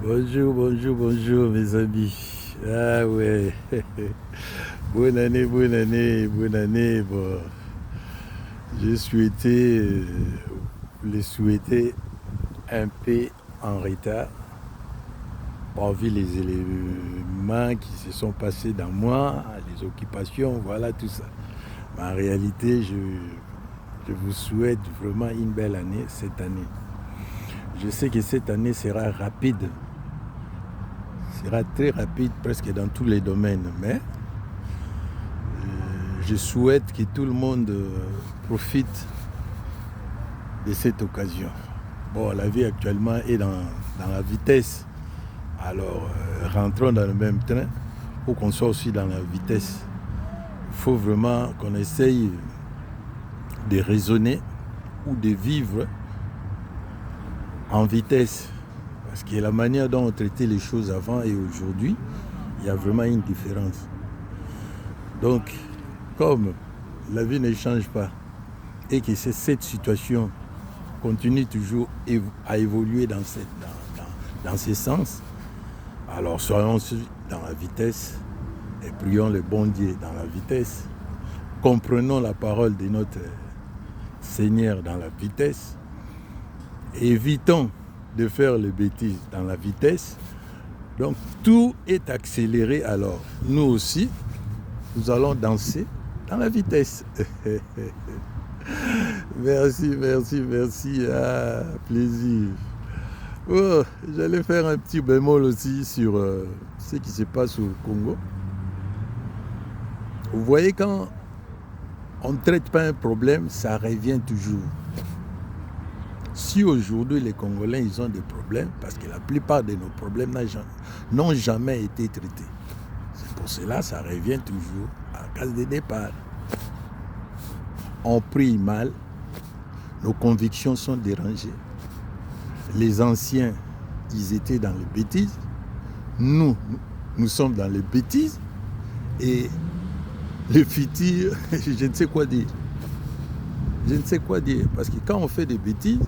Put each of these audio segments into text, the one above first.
Bonjour, bonjour, bonjour mes amis. Ah ouais. Bonne année, bonne année, bonne année. Bon, j'ai souhaité les souhaiter un peu en retard. Bon, vu les éléments qui se sont passés dans moi, les occupations, voilà tout ça. Mais en réalité, je vous souhaite vraiment une belle année cette année. Je sais que cette année sera très rapide presque dans tous les domaines, mais je souhaite que tout le monde profite de cette occasion. Bon, la vie actuellement est dans la vitesse, alors rentrons dans le même train pour qu'on soit aussi dans la vitesse. Il faut vraiment qu'on essaye de raisonner ou de vivre en vitesse. Parce que la manière dont on traitait les choses avant et aujourd'hui, il y a vraiment une différence. Donc, comme la vie ne change pas et que cette situation continue toujours à évoluer dans ce sens, alors soyons dans la vitesse et prions le bon Dieu dans la vitesse. Comprenons la parole de notre Seigneur dans la vitesse. Évitons de faire les bêtises dans la vitesse. Donc tout est accéléré alors. Nous aussi, nous allons danser dans la vitesse. Merci, merci, merci. Ah, plaisir. Oh, j'allais faire un petit bémol aussi sur ce qui se passe au Congo. Vous voyez, quand on ne traite pas un problème, ça revient toujours. Si aujourd'hui les Congolais ils ont des problèmes, parce que la plupart de nos problèmes n'ont jamais été traités. C'est pour cela que ça revient toujours à la case de départ. On prie mal, nos convictions sont dérangées. Les anciens, ils étaient dans les bêtises. Nous sommes dans les bêtises. Et les futurs, je ne sais quoi dire. Je ne sais quoi dire. Parce que quand on fait des bêtises,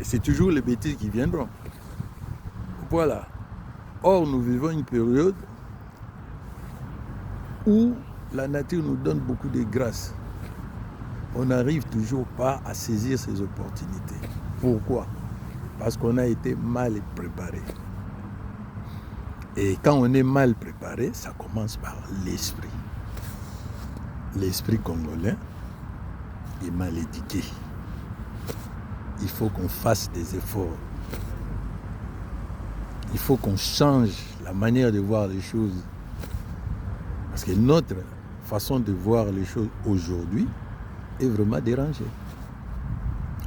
c'est toujours les bêtises qui viendront. Voilà. Or, nous vivons une période où la nature nous donne beaucoup de grâce. On n'arrive toujours pas à saisir ces opportunités. Pourquoi? Parce qu'on a été mal préparé. Et quand on est mal préparé, ça commence par l'esprit. L'esprit congolais est mal éduqué. Il faut qu'on fasse des efforts. Il faut qu'on change la manière de voir les choses. Parce que notre façon de voir les choses aujourd'hui est vraiment dérangée.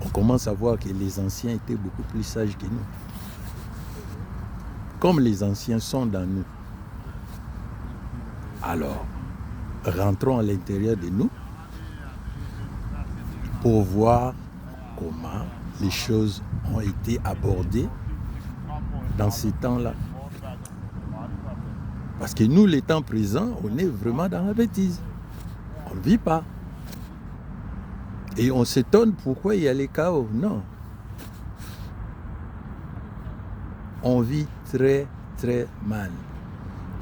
On commence à voir que les anciens étaient beaucoup plus sages que nous. Comme les anciens sont dans nous, alors rentrons à l'intérieur de nous pour voir comment les choses ont été abordées dans ces temps-là. Parce que nous, les temps présents, on est vraiment dans la bêtise. On ne vit pas. Et on s'étonne pourquoi il y a les chaos. Non. On vit très, très mal.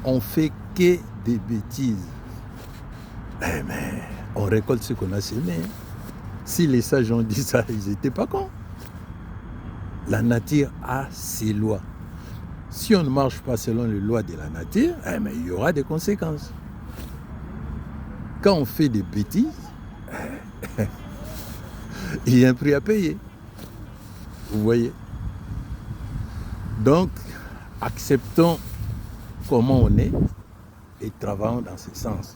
On fait que des bêtises. Mais on récolte ce qu'on a semé. Si les sages ont dit ça, ils n'étaient pas cons. La nature a ses lois. Si on ne marche pas selon les lois de la nature, il y aura des conséquences. Quand on fait des bêtises, il y a un prix à payer. Vous voyez? Donc, acceptons comment on est et travaillons dans ce sens.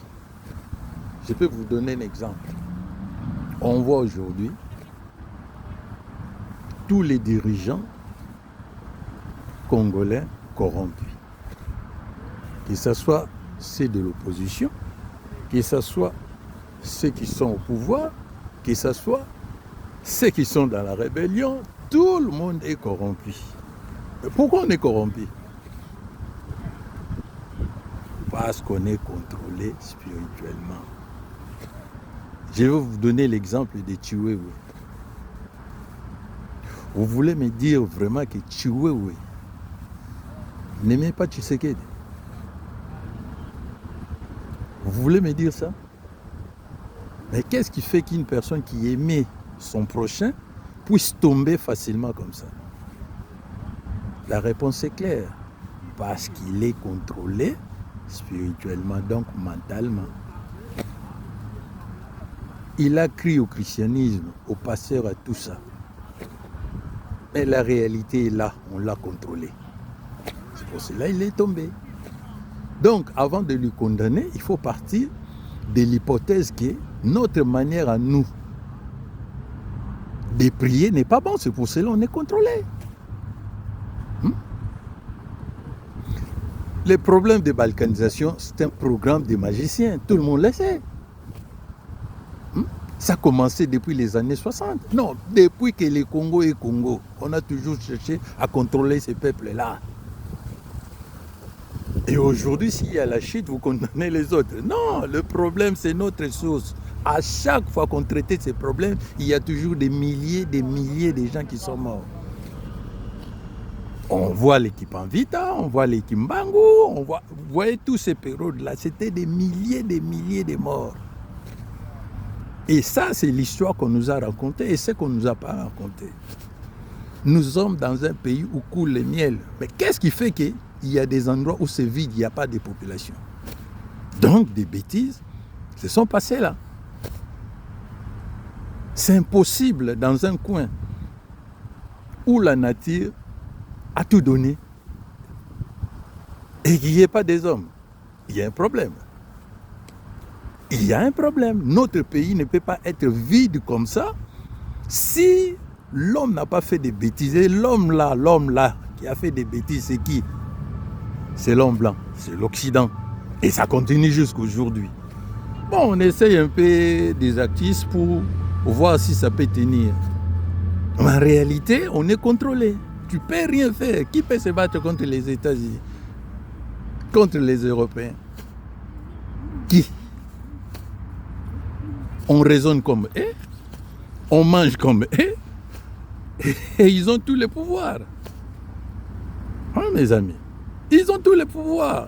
Je peux vous donner un exemple. On voit aujourd'hui tous les dirigeants congolais corrompus. Que ce soit ceux de l'opposition, que ce soit ceux qui sont au pouvoir, que ce soit ceux qui sont dans la rébellion, tout le monde est corrompu. Mais pourquoi on est corrompu? Parce qu'on est contrôlé spirituellement. Je vais vous donner l'exemple de Chiwewe. Vous voulez me dire vraiment que Chiwewe n'aimait pas Tshisekedi. Vous voulez me dire ça? Mais qu'est-ce qui fait qu'une personne qui aimait son prochain puisse tomber facilement comme ça? La réponse est claire. Parce qu'il est contrôlé spirituellement, donc mentalement. Il a crié au christianisme, au pasteur, à tout ça. Mais la réalité est là, on l'a contrôlé. C'est pour cela qu'il est tombé. Donc, avant de lui condamner, il faut partir de l'hypothèse que notre manière à nous de prier n'est pas bon. C'est pour cela qu'on est contrôlé. Le problème de balkanisation, c'est un programme de magiciens. Tout le monde le sait. Ça a commencé depuis les années 60. Non, depuis que le Congo est Congo, on a toujours cherché à contrôler ces peuples-là. Et aujourd'hui, s'il y a la chute, vous condamnez les autres. Non, le problème, c'est notre source. À chaque fois qu'on traitait ces problèmes, il y a toujours des milliers de gens qui sont morts. On voit l'équipe Anvita, on voit l'équipe Mbangu, vous voyez tous ces périodes-là, c'était des milliers de morts. Et ça, c'est l'histoire qu'on nous a racontée et ce qu'on ne nous a pas raconté. Nous sommes dans un pays où coule le miel. Mais qu'est-ce qui fait qu'il y a des endroits où c'est vide, il n'y a pas de population? Donc, des bêtises se sont passées là. C'est impossible dans un coin où la nature a tout donné et qu'il n'y ait pas des hommes. Il y a un problème. Il y a un problème. Notre pays ne peut pas être vide comme ça si l'homme n'a pas fait des bêtises. Et l'homme là qui a fait des bêtises, c'est qui? C'est l'homme blanc, c'est l'Occident. Et ça continue jusqu'aujourd'hui. Bon, on essaye un peu des actifs pour voir si ça peut tenir. Mais en réalité, on est contrôlé. Tu ne peux rien faire. Qui peut se battre contre les États-Unis? Contre les Européens? Qui? On raisonne comme eux, on mange comme eux, et ils ont tous les pouvoirs. Hein, mes amis? Ils ont tous les pouvoirs.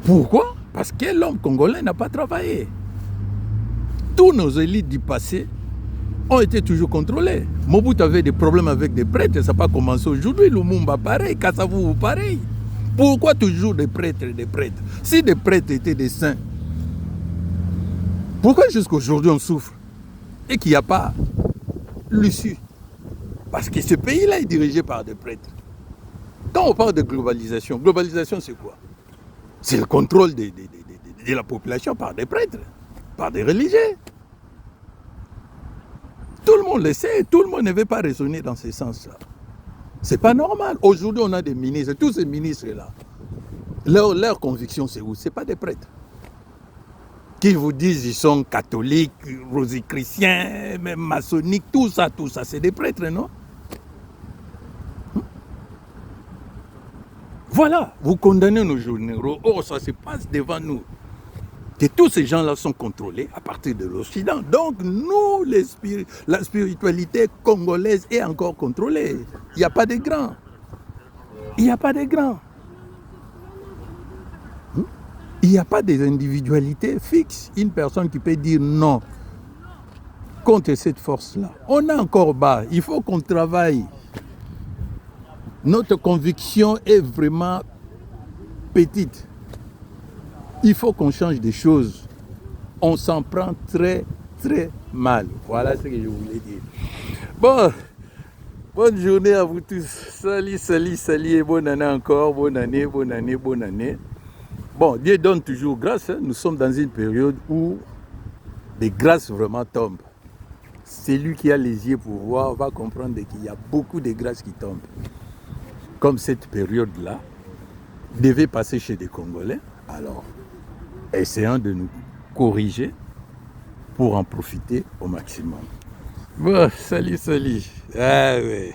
Pourquoi? Parce que l'homme congolais n'a pas travaillé. Tous nos élites du passé ont été toujours contrôlés. Mobutu avait des problèmes avec des prêtres, ça n'a pas commencé aujourd'hui. Lumumba pareil, Kasavubu pareil. Pourquoi toujours des prêtres et des prêtres? Si des prêtres étaient des saints, pourquoi jusqu'à aujourd'hui on souffre et qu'il n'y a pas l'issue? Parce que ce pays-là est dirigé par des prêtres. Quand on parle de globalisation c'est quoi? C'est le contrôle de la population par des prêtres, par des religieux. Tout le monde le sait, tout le monde ne veut pas raisonner dans ce sens-là. C'est pas normal. Aujourd'hui, on a des ministres, tous ces ministres-là, leur conviction, c'est où? C'est pas des prêtres. Qui vous disent qu'ils sont catholiques, rosicruciens, même maçonniques, tout ça, c'est des prêtres, non? Voilà, vous condamnez nos généraux, oh, ça se passe devant nous. Que tous ces gens-là sont contrôlés à partir de l'Occident. Donc, nous, la spiritualité congolaise est encore contrôlée. Il n'y a pas de grands. Il n'y a pas de grands. Il n'y a pas des individualités fixes. Une personne qui peut dire non contre cette force-là. On est encore bas. Il faut qu'on travaille. Notre conviction est vraiment petite. Il faut qu'on change des choses. On s'en prend très, très mal. Voilà ce que je voulais dire. Bon, bonne journée à vous tous. Salut et bonne année encore. Bonne année. Bon, Dieu donne toujours grâce. Nous sommes dans une période où des grâces vraiment tombent. Celui qui a les yeux pour voir va comprendre qu'il y a beaucoup de grâces qui tombent. Comme cette période-là devait passer chez des Congolais. Alors, essayons de nous corriger pour en profiter au maximum. Bon, salut. Ah ouais.